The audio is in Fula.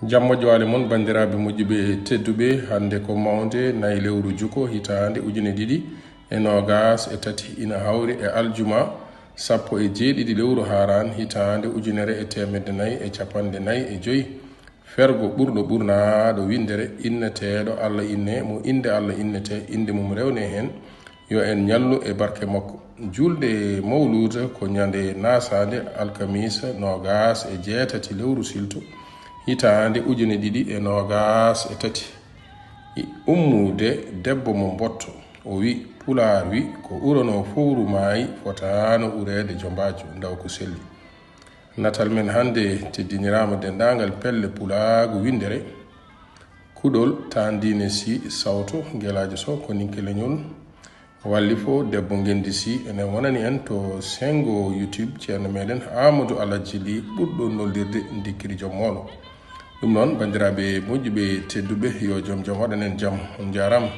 jammo jwale mon bandiraɓe moƴƴuɓe tedduɓe hande ko mawde nayi lewru juko hitande ujune ɗiɗi e nogas e tati ina hawri e aljuma 17 lewru haran hitande ujunere e temedde nayi e capanɗe nayi e joyi fergo ɓurɗo ɓurnaɗo windere inneteɗo allah inne mo inde allah innete inde mum rewne hen yo en ñallu e barke makko. Julde mawluda ko ñande nasade alkamisa nogas e jeetati lewru silto hitande ujune ɗiɗi e nogas e tati. Ummude debbo mo botto o wi pular wi ko urano fowru maayi fotano urede jombajo ndaw ko selli. Natal men hande teddinirama dendagal pelle pulagu windere kuɗol tandine si sawto gelajo so ko ninke leñol walli fo debbo gendi si enen wonani en to sengo YouTube ceerno meɗen Amadou Alhaji Ly ɓurɗo noldirde dikkiri joom moɗo. Ɗum noon bandiraɓe moƴƴuɓe tedduɓe yo joom waɗanen jaam on jarama.